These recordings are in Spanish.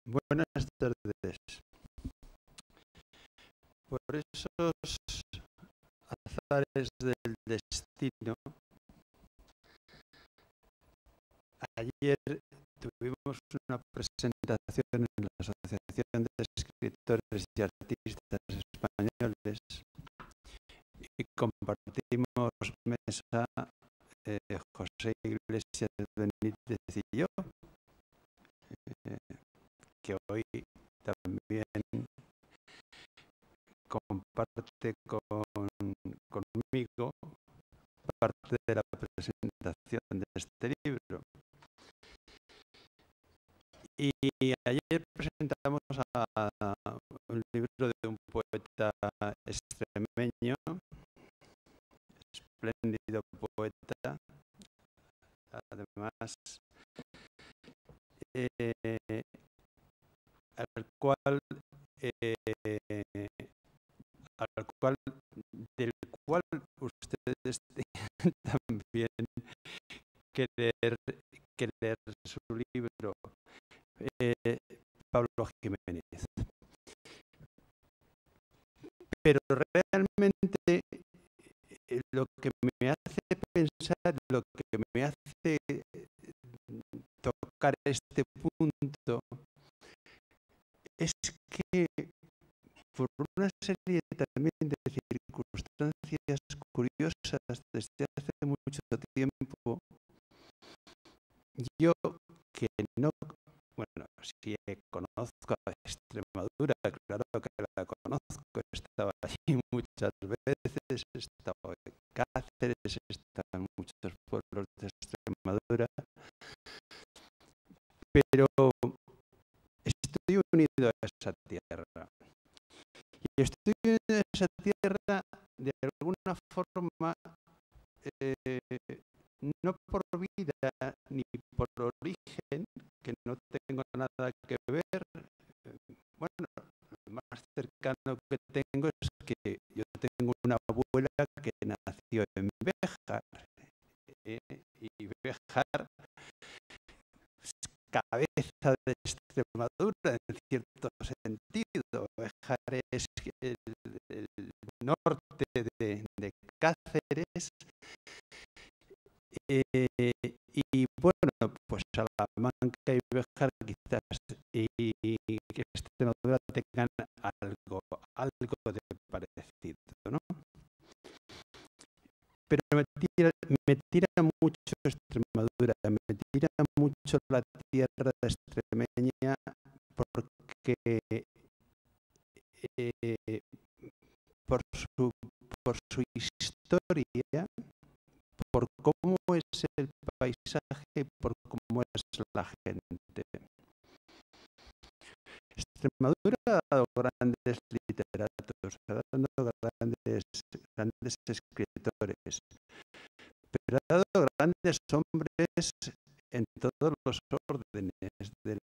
Buenas tardes. Por esos azares del destino, ayer tuvimos una presentación en la Asociación de Escritores y Artistas Españoles y compartimos mesa José Iglesias Benítez y yo, que hoy también comparte conmigo parte de la presentación de este libro. Y ayer presentamos un libro de un poeta extremeño, espléndido poeta, además, del cual ustedes tienen también que leer su libro, Pablo Jiménez. Pero realmente lo que me hace pensar, lo que me hace tocar este punto, es que por una serie también de circunstancias curiosas desde hace mucho tiempo, yo que no, bueno, sí conozco a Extremadura, claro que la conozco, he estado allí muchas veces, he estado en Cáceres, he estado en muchos pueblos de Extremadura, pero estoy unido a esa tierra. Y estoy unido a esa tierra de alguna forma, no por vida ni por origen, que no tengo nada que ver. Bueno, lo más cercano que tengo es que yo tengo una abuela que nació en Béjar, y Béjar es cabeza de Extremadura en cierto sentido. Béjar es el norte de Cáceres. Y bueno, pues Salamanca y Béjar quizás y que Extremadura tengan algo de parecido, ¿no? Pero me tira mucho Extremadura, me tira mucho la tierra extremeña porque por su historia, por cómo es el paisaje y por cómo es la gente. Extremadura ha dado grandes literatos, ha dado grandes escritores, pero ha dado grandes hombres en todos los órdenes de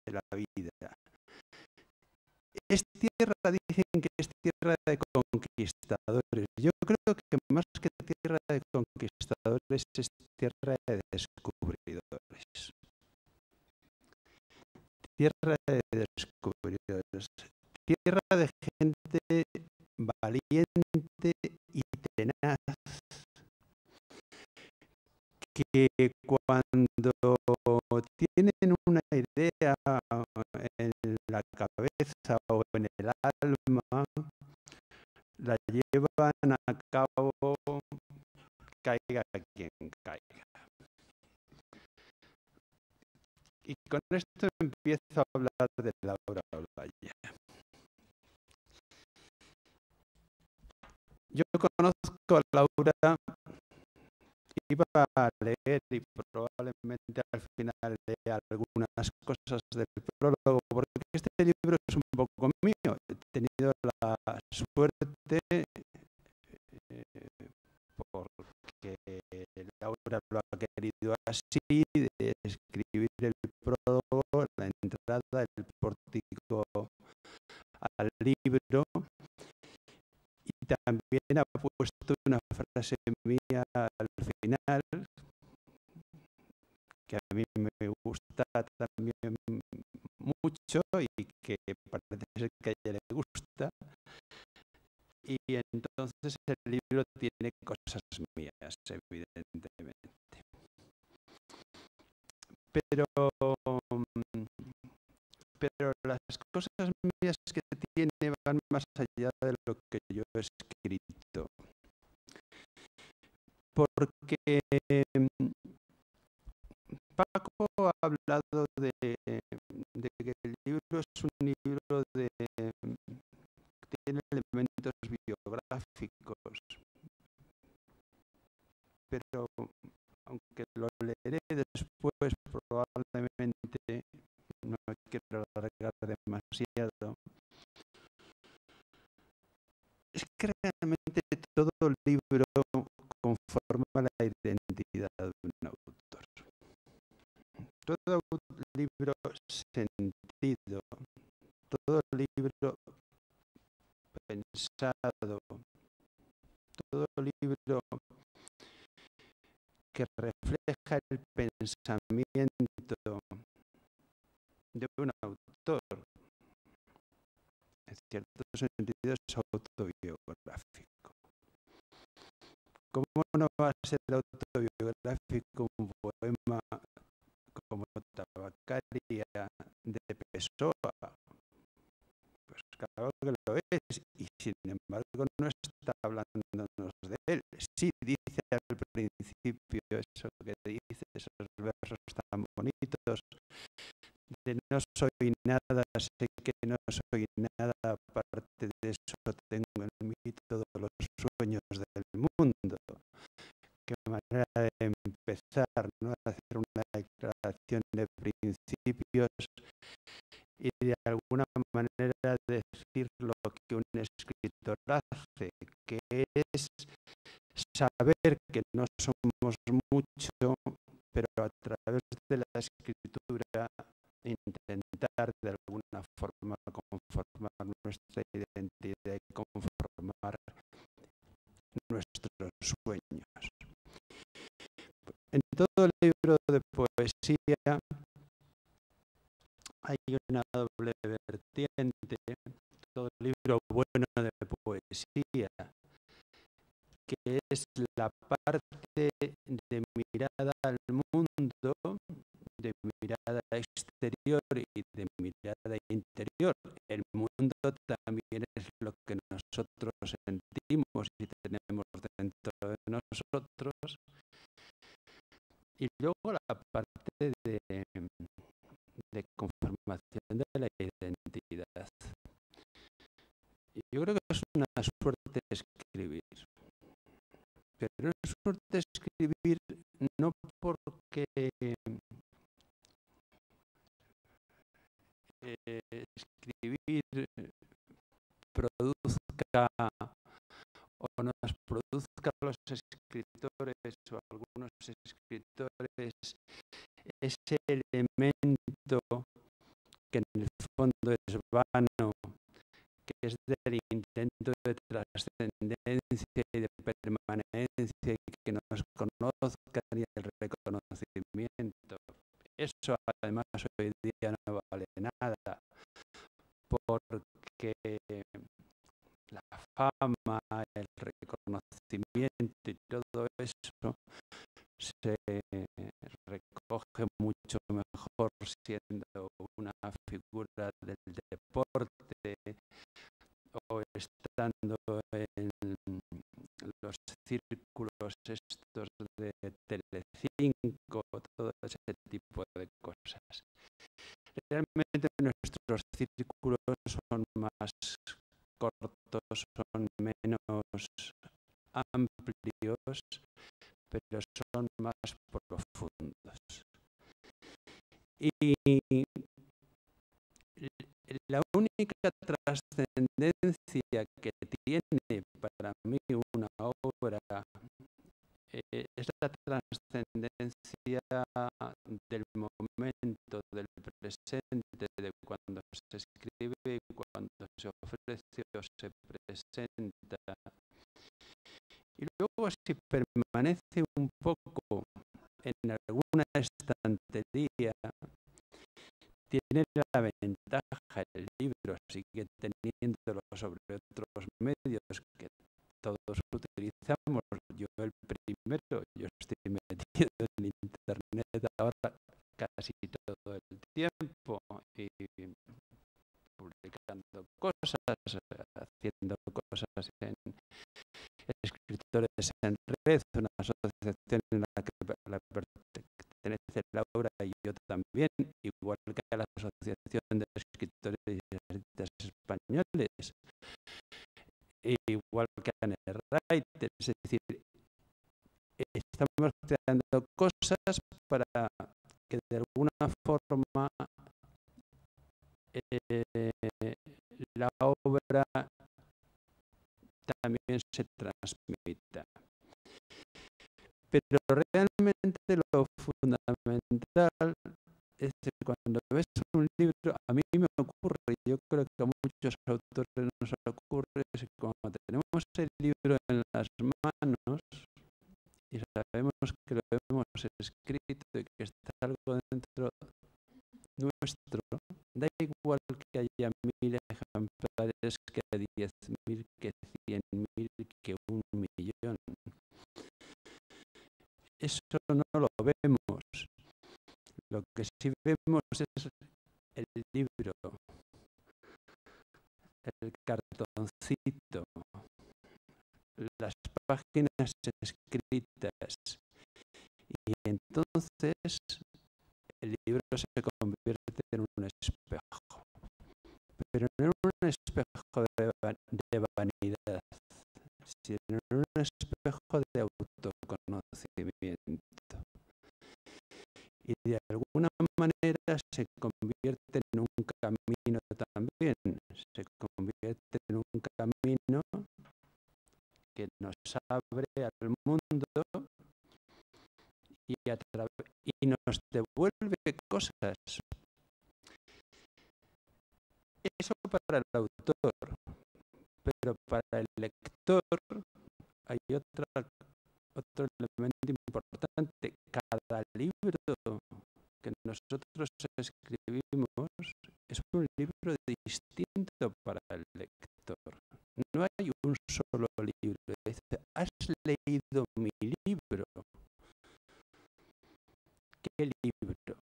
la vida. Es tierra, dicen que es tierra de conquistadores. Yo creo que más que tierra de conquistadores es tierra de descubridores. Tierra de descubridores. Tierra de gente valiente y tenaz, que cuando tienen una idea en la cabeza o en el alma, la llevan a cabo, caiga quien caiga. Y con esto empiezo a hablar de Laura Olaya. Yo conozco a Laura, iba a leer y probablemente al final lea algunas cosas del prólogo, porque este libro es un poco mío. He tenido la suerte, porque Laura lo ha querido así, de escribir el prólogo, la entrada, el pórtico al libro, y también ha puesto una frase mía al final, que a mí me gusta también mucho y que parece ser que a ella le gusta. Y entonces el libro tiene cosas mías, evidentemente. Pero, pero las cosas mías que tiene van más allá de lo que yo he escrito. Porque Paco ha hablado de que el libro es un libro que tiene elementos biográficos, pero aunque lo leeré después, probablemente no me quiero alargar demasiado, es que realmente todo el libro conforma la identidad de un autor. Todo libro sentido, todo libro pensado, todo libro que refleja el pensamiento de un autor, en cierto sentido es autobiográfico. ¿Cómo no va a ser autobiográfico un poema como Tabacaria de Pessoa? Pues claro que lo es, y sin embargo no está hablándonos de él. Sí dice al principio eso que dice, esos versos tan bonitos, de no soy nada, sé que no soy nada, aparte de eso tengo en mí todos los sueños del mundo. Qué manera de empezar, ¿no? Hacer una declaración de principios y de alguna manera decir lo que un escritor hace, que es saber que no somos mucho, pero a través de la escritura intentar de alguna forma conformar nuestra identidad y conformar nuestros sueños. En todo el libro de poesía hay una doble vertiente, todo el libro bueno de poesía, que es la parte de mirada al mundo, de mirada exterior y de mirada interior. El mundo también es lo que nosotros sentimos y tenemos dentro de nosotros. Y luego la parte de conformación de la identidad. Y yo creo que es una suerte escribir. Pero es suerte escribir no porque escribir produzca o nos produzca a los escritores o a algunos escritores ese elemento que en el fondo es vano, que es del intento de trascendencia y de permanencia y que nos conozcan y el reconocimiento. Eso además hoy día no vale nada, porque la fama, el reconocimiento y todo eso se recoge mucho mejor siendo una figura del deporte o estando en los círculos estos de Telecinco, todo ese tipo de cosas. Realmente nuestros círculos son más cortos, son menos amplios, pero son más profundos. Y la única trascendencia que tiene para mí una obra es la trascendencia del momento, del presente, de cuando se escribe y cuando se ofrece o se presenta. Y luego si permanece un poco en alguna estantería, tiene la ventaja sigue teniéndolo sobre otros medios que todos utilizamos. Yo el primero, yo estoy metido en internet ahora casi todo el tiempo y publicando cosas, haciendo cosas en Escritores en Red, una asociación en la que pertenece Laura y yo también, igual que a la Asociación de Escritores y Escritoras Españoles, igual que a NetWriter. Es decir, estamos creando cosas para que de alguna forma la obra también se transmita. Pero realmente lo fundamental es que cuando ves un libro, a mí me ocurre, yo creo que a muchos autores nos ocurre, es que cuando tenemos el libro en las manos y sabemos que lo hemos escrito y que está algo dentro nuestro, da igual que haya 1000 ejemplares, que 10.000, que 100.000, que 1.000.000. Eso no lo vemos. Lo que sí vemos es el libro, el cartoncito, las páginas escritas. Y entonces el libro se convierte en un espejo. Pero no en un espejo de vanidad, sino en un espejo de autoconocimiento. Y de alguna manera se convierte en un camino también, se convierte en un camino que nos abre al mundo y nos devuelve cosas. Eso para el autor, pero para el lector hay otro elemento importante. Cada libro que nosotros escribimos es un libro distinto para el lector. No hay un solo libro. Dice, ¿has leído mi libro? ¿Qué libro?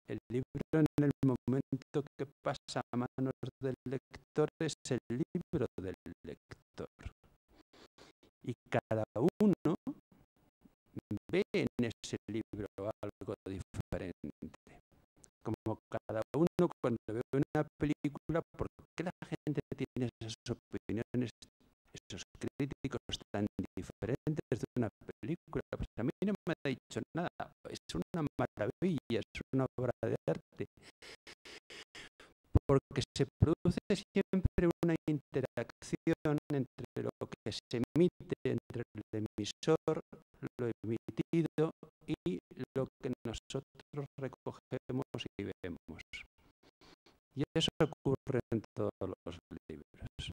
El libro en el momento que pasa a manos del lector es el libro del lector. Y cada uno ve en ese libro algo diferente. Como cada uno cuando ve una película, ¿por qué la gente tiene esas opiniones, esos críticos tan diferentes de una película? Pues a mí no me ha dicho nada, es una maravilla, es una obra de arte. Porque se produce siempre una interacción entre lo que se emite, entre el emisor, lo emitido y lo que nosotros recogemos y vemos. Y eso ocurre en todos los libros.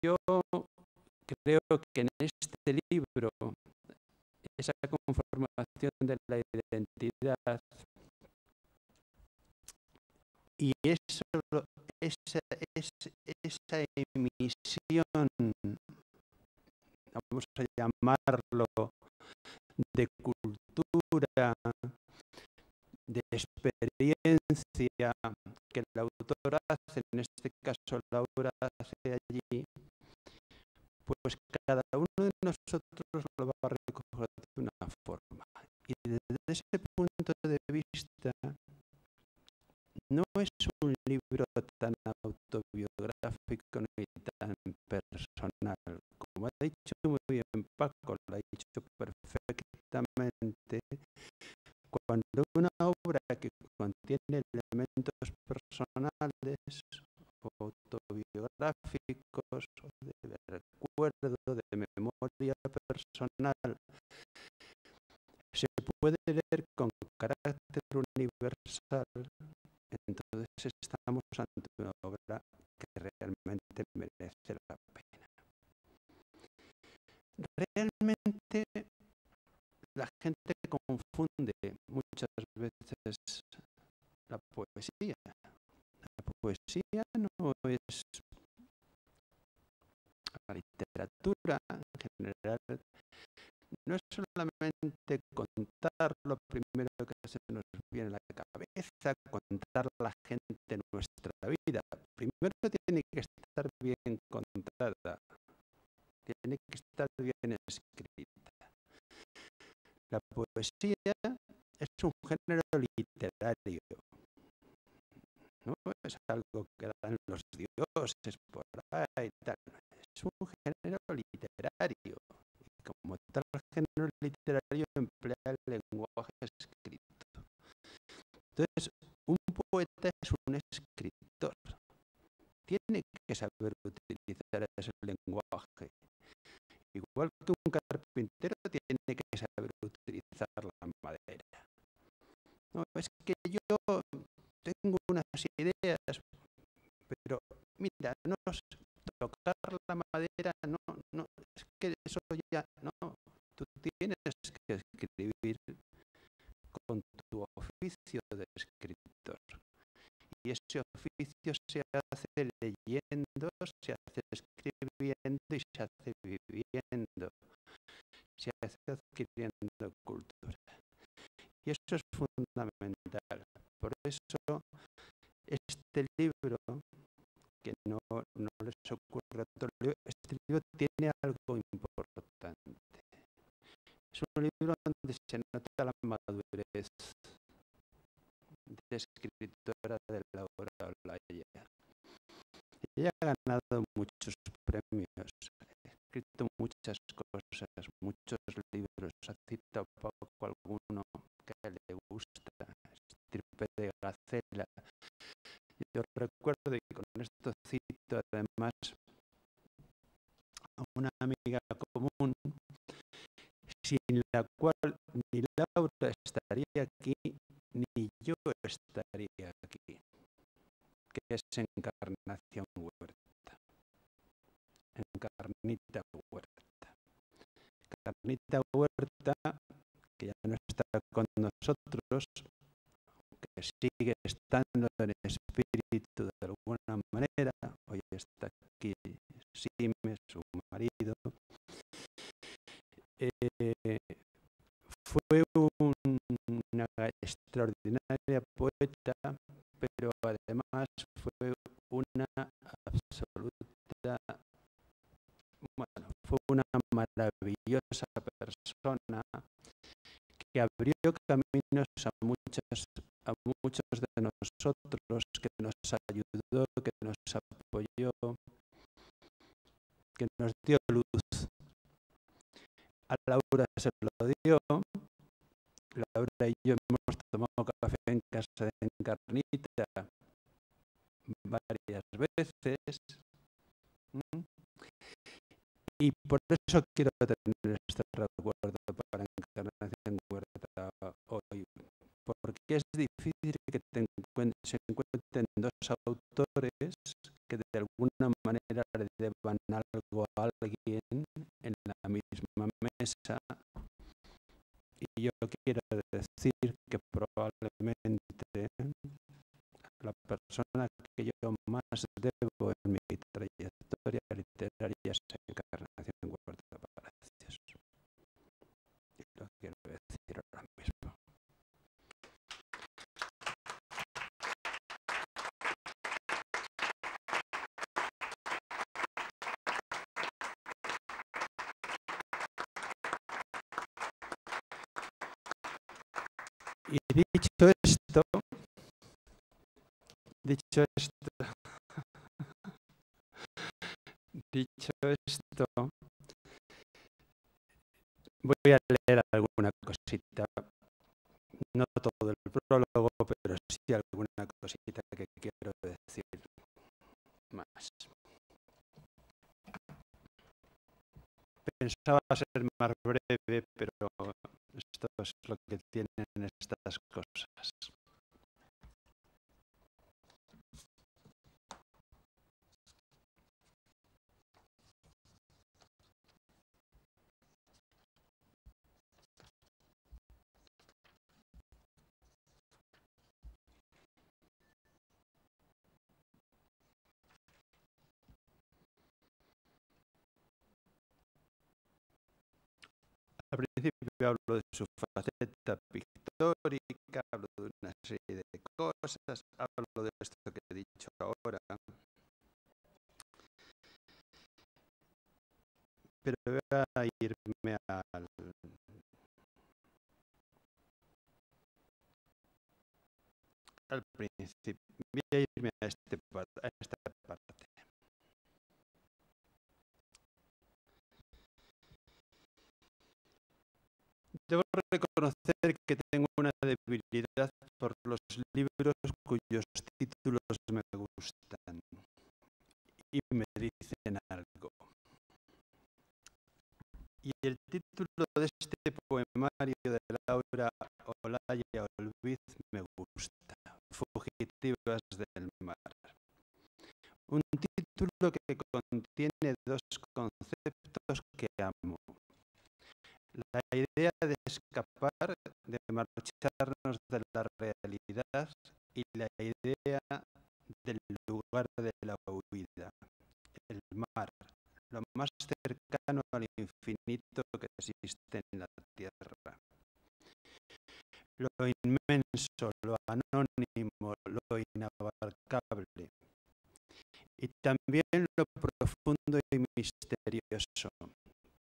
Yo creo que en este libro, esa conformación de la identidad y esa emisión, vamos a llamarlo, de cultura, de experiencia que el autor hace, en este caso Laura hace allí, pues cada uno de nosotros lo va a recoger de una forma. Y desde ese punto de vista, no es un libro tan autobiográfico ni tan personal. Como ha dicho muy bien Paco, lo ha dicho perfectamente. Cuando una obra que contiene elementos personales, autobiográficos, de recuerdo, de memoria personal, se puede leer con carácter universal, entonces estamos ante una obra que realmente merece la pena. Realmente la gente confunde muchas veces la poesía. La poesía no es la literatura en general, no es solamente contar lo primero que se nos viene a la cabeza, contar a la gente nuestra vida. Primero tiene que estar bien contada, tiene que estar bien escrita. La poesía es un género literario, no es algo que dan los dioses por ahí y tal. Es un género literario. Y como tal género literario emplea el lenguaje escrito. Entonces, un poeta es un escritor. Tiene que saber utilizar ese lenguaje. Igual que un carpintero tiene que saber utilizar la madera. No, es que yo tengo unas ideas, pero mira, no tocar la madera, no, es que eso ya, no. Tú tienes que escribir con tu oficio de escritor. Y ese oficio se hace leyendo, se hace escribiendo y se hace viviendo, se hace adquiriendo cultura. Y eso es fundamental. Por eso este libro, que no les ocurre a otro libro, este libro tiene algo importante. Es un libro donde se nota la madurez de escritora de Laura Olaya. Ella ha ganado muchos premios, ha escrito muchas cosas, muchos libros, ha citado poco alguno que le gusta, Estirpe de Gacela. Yo recuerdo, y con esto cito además a una amiga común, sin la cual ni Laura estaría aquí, ni yo estaría aquí, que es Encarnación Huerta. Encarnita Huerta. Encarnita Huerta, que ya no está con nosotros, que sigue estando en espíritu de alguna manera, hoy está aquí Sime, su marido, fue una extraordinaria poeta, pero además fue una absoluta, bueno, fue una maravillosa persona que abrió caminos a muchos de nosotros, que nos ayudó, que nos apoyó, que nos dio luz. A Laura se lo dio. Laura y yo hemos tomado café en casa de Encarnita varias veces. Y por eso quiero tener este recuerdo para Encarnación Huerta hoy. Porque es difícil que se encuentren dos autores que de alguna manera le deban algo a alguien en la misma mesa. Y yo quiero decir que probablemente la persona que yo más debo en mi trayectoria literaria es Encarnación Huerta Palacios. Y lo quiero decir ahora mismo. Y dicho esto, voy a leer alguna cosita, no todo el prólogo, pero sí alguna cosita que quiero decir más. Pensaba ser más breve, pero esto es lo que tienen estas cosas. Al principio hablo de su faceta pictórica, hablo de una serie de cosas, hablo de esto que he dicho ahora, pero voy a irme al principio, voy a irme a esta parte. Debo reconocer que tengo una debilidad por los libros cuyos títulos me gustan y me dicen algo. Y el título de este poemario de Laura Olaya Olviz me gusta, Fugitivas del mar. Un título que contiene dos conceptos que amo. La idea de escapar, de marcharnos de la realidad y la idea del lugar de la huida, el mar, lo más cercano al infinito que existe en la Tierra. Lo inmenso, lo anónimo, lo inabarcable. Y también lo profundo y misterioso,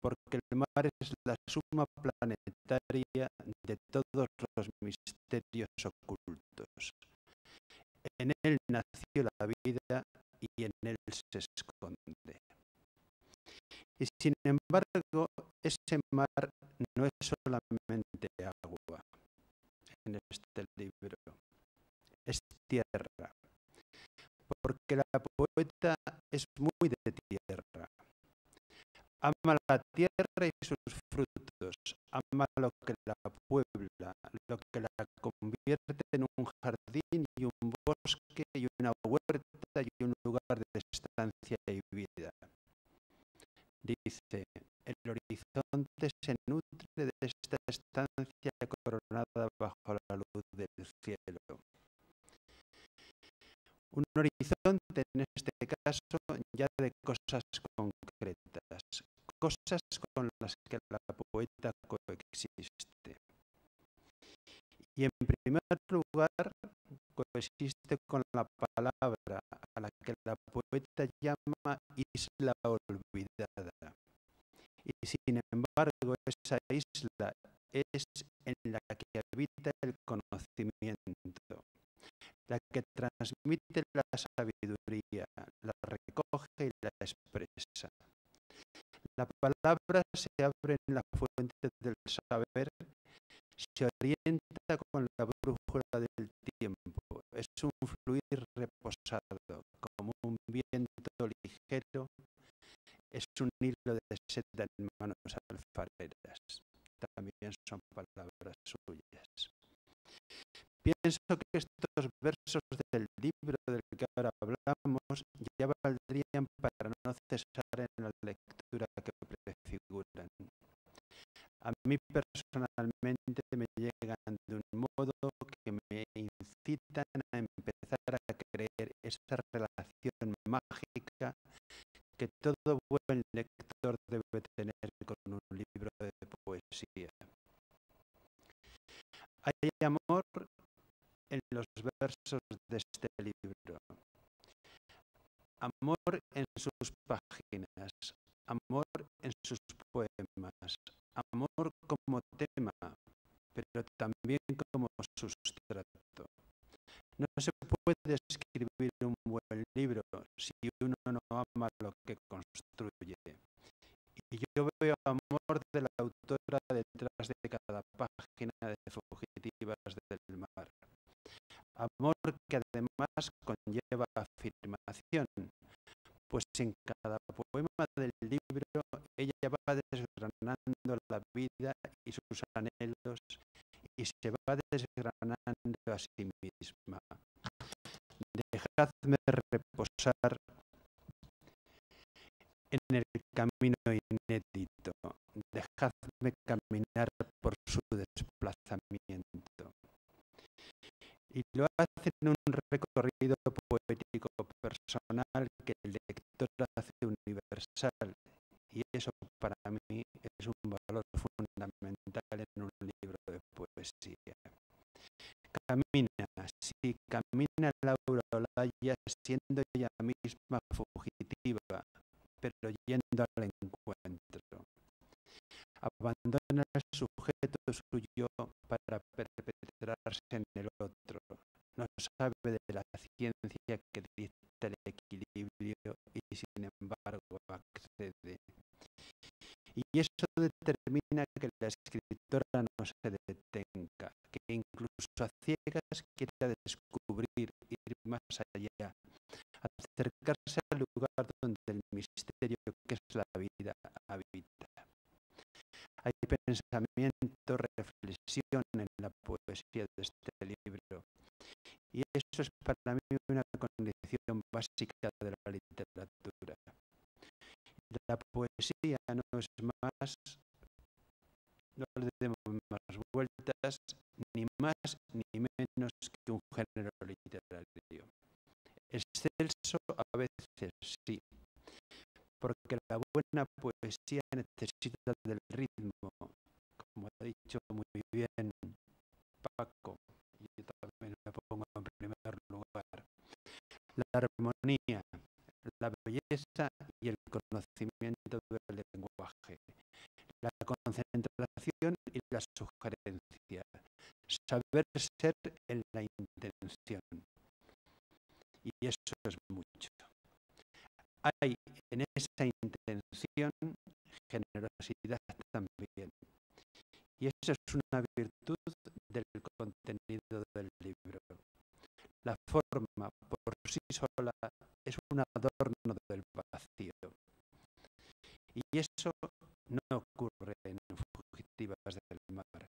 porque el mar es la suma planetaria de todos los misterios ocultos. En él nació la vida y en él se esconde. Y sin embargo, ese mar no es solamente agua en este libro, es tierra, porque la poeta es muy de tierra. Ama la tierra y sus frutos, ama lo que la puebla, lo que la convierte en un jardín y un bosque y una huerta y un lugar de estancia y vida. Dice, el horizonte se nutre de esta estancia coronada bajo la luz del cielo. Un horizonte, en este caso, ya de cosas concretas, cosas con las que la poeta coexiste. Y en primer lugar, coexiste con la palabra a la que la poeta llama isla olvidada. Y sin embargo, esa isla es en la que habita el conocimiento, la que transmite la sabiduría, la recoge y la expresa. La palabra se abre en la fuente del saber, se orienta con la brújula del tiempo, es un fluir reposado, como un viento ligero, es un hilo de seda en manos alfareras. También son palabras suyas. Pienso que estos versos del libro del que ahora hablamos ya valdrían para no cesar en la lectura que prefiguran. A mí personalmente me llegan de un modo que me incitan a empezar a creer esa relación mágica que todo buen lector debe tener con un libro de poesía. Hay amor en los versos de este libro, amor en sus páginas, amor en sus poemas, amor como tema, pero también como sustrato. No se puede escribir un buen libro si uno no ama lo que construye. Y yo veo amor de la autora detrás de cada página de Fugitivas del mar. Amor que además conlleva afirmación, pues en cada poema del libro ella va desgranando la vida y sus anhelos y se va desgranando a sí misma. Dejadme reposar en el camino inédito, dejadme caminar por su desplazamiento. Y lo hace en un recorrido poético personal que el lector hace universal, y eso para mí es un valor fundamental poesía. Camina, sí, camina Laura Olaya, siendo ella misma fugitiva, pero yendo al encuentro. Abandona el sujeto suyo para perpetrarse en el otro. No sabe de la ciencia que dicta el equilibrio y sin embargo accede. Y eso determina que la escritora no se detenga, que incluso a ciegas quiera descubrir, ir más allá, acercarse al lugar donde el misterio que es la vida habita. Hay pensamiento, reflexión en la poesía de este libro, y eso es para mí una condición básica de la literatura. La poesía no es más, no le demos más vueltas, ni más ni menos que un género literario. Excelso a veces sí, porque la buena poesía necesita del ritmo, como ha dicho muy bien Paco, y yo también me pongo en primer lugar. La armonía, la belleza y el conocimiento del lenguaje, la concentración y la sugerencia, saber ser en la intención. Y eso es mucho. Hay en esa intención generosidad también. Y eso es una virtud del contenido del libro. La forma por sí sola es un adorno del vacío. Y eso no ocurre en Fugitivas del Mar.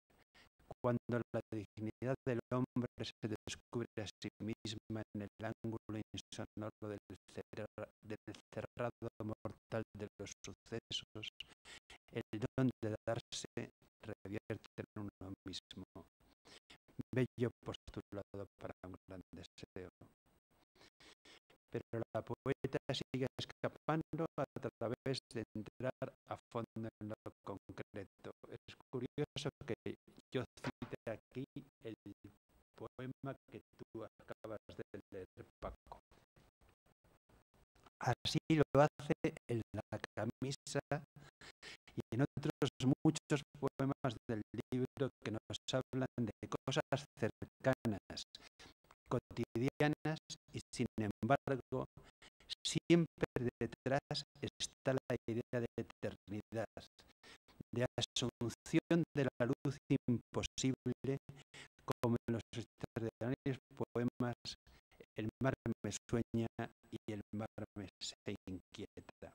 Cuando la dignidad del hombre se descubre a sí misma en el ángulo insonoro del cerrado mortal de los sucesos, el don de darse revierte en uno mismo. Bello postulado para un gran deseo. Pero la poeta sigue escapando a través de entrar a fondo en lo concreto. Es curioso que yo cite aquí el poema que tú acabas de leer, Paco. Así lo hace en La camisa y en otros muchos poemas del libro que nos hablan de cosas cercanas, cotidianas y sin embargo siempre detrás está la idea de eternidad, de asunción de la luz imposible, como en los extraordinarios poemas El mar me sueña y el mar se inquieta.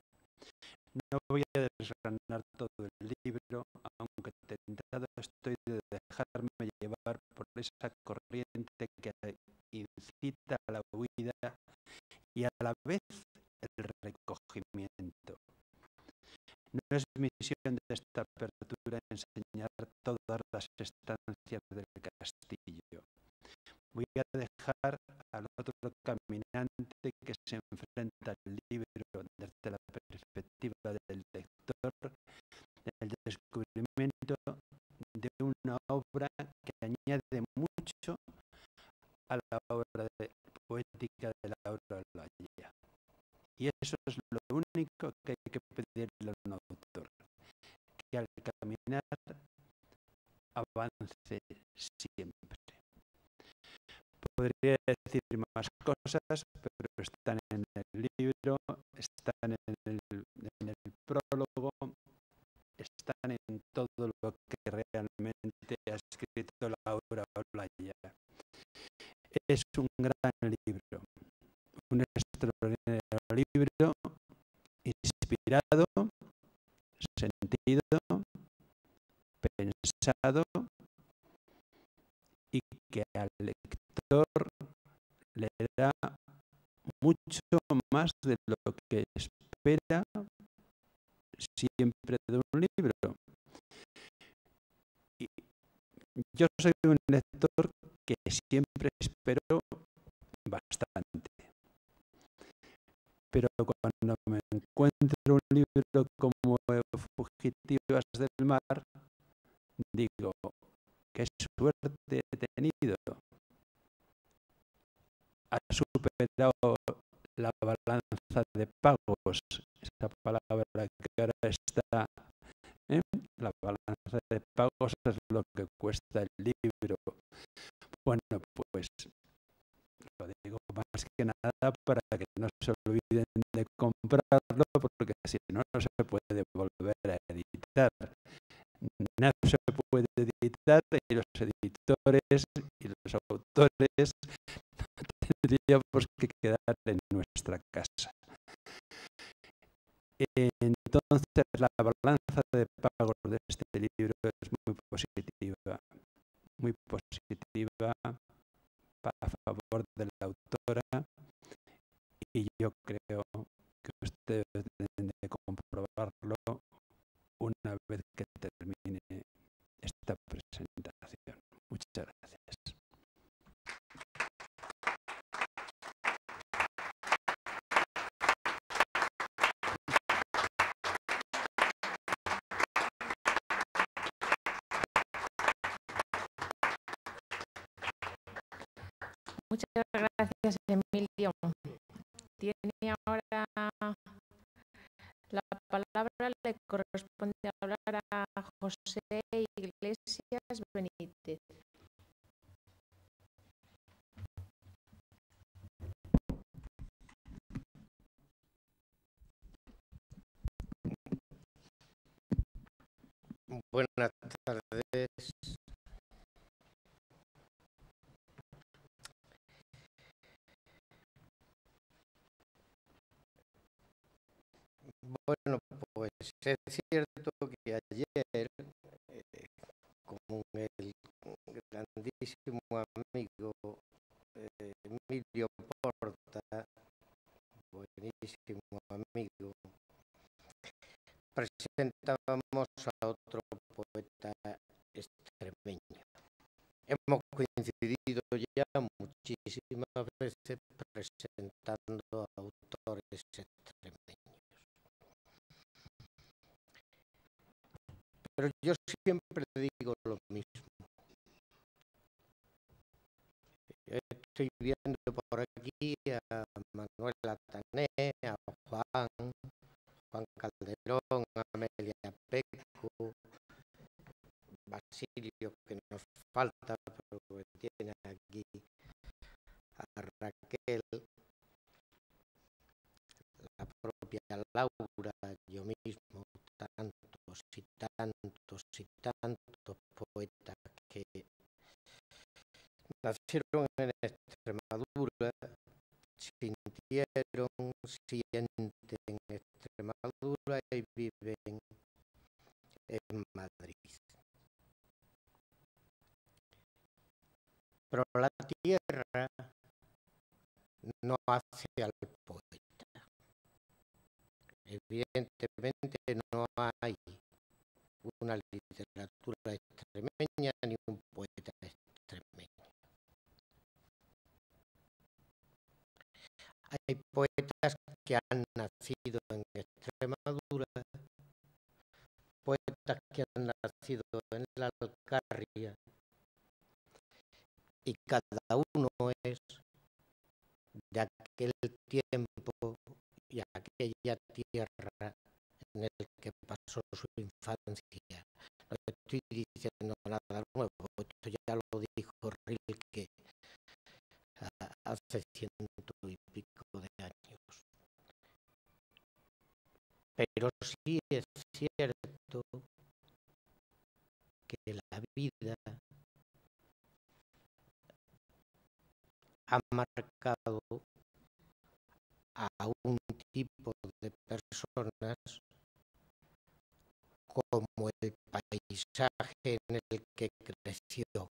No voy a desgranar todo el libro, aunque tentado estoy de dejarme llevar por esa corriente que incita a la huida y a la vez el recogimiento. No es misión de esta apertura enseñar todas las estancias del castillo. Voy a dejar al otro caminante que se enfrenta al libro desde la perspectiva del lector, el descubrimiento de una obra que añade mucho a la obra poética de Laura Olaya. Y eso es lo único que hay que pedirle a un autor, que al caminar avance siempre. Podría decir más cosas, pero están en el libro, están en el prólogo, están en todo lo que realmente ha escrito Laura Olaya. Es un gran libro, un extraordinario libro, inspirado, sentido, pensado y que al lector le da mucho más de lo que espera siempre de un libro. Y yo soy un lector que siempre espero bastante. Pero cuando me encuentro un libro como Fugitivas del Mar, digo, qué suerte he tenido. Ha superado la balanza de pagos, esa palabra que ahora está, ¿eh? La balanza de pagos es lo que cuesta el libro. Bueno, pues lo digo más que nada para que no se olviden de comprarlo, porque si no, no se puede volver a editar. No se puede editar y los editores y los autores tendríamos que quedar en nuestra casa. Entonces, la balanza de pagos de este libro es muy positiva a favor de la autora, y yo creo que ustedes deben de comprobarlo una vez que termine esta presentación. Muchas gracias. Muchas gracias, Emilio. Tiene ahora la palabra, le corresponde hablar a José Iglesias Benítez. Buenas tardes. Bueno, pues es cierto que ayer, con el grandísimo amigo Emilio Porta, buenísimo amigo, presentábamos a otro poeta extremeño. Hemos coincidido ya muchísimas veces presentando a autores extremeños. Pero yo siempre digo lo mismo. Estoy viendo por aquí a Manuel Atané, a Juan Calderón, a Amelia Peco, Basilio, que nos falta, pero tiene aquí a Raquel, la propia Laura, yo mismo, tantos y tantos y tantos poetas que nacieron en Extremadura, sintieron, sienten en Extremadura y viven en Madrid. Pero la tierra no hace al poeta. Evidentemente no hay una literatura extremeña ni un poeta extremeño. Hay poetas que han nacido en Extremadura, poetas que han nacido en la Alcarria, y cada uno es de aquel tiempo y aquella tierra en el que pasó su infancia. No estoy diciendo nada nuevo, esto ya lo dijo Rilke hace 100 y pico de años. Pero sí es cierto que la vida ha marcado a un tipo de personas como el paisaje en el que creció.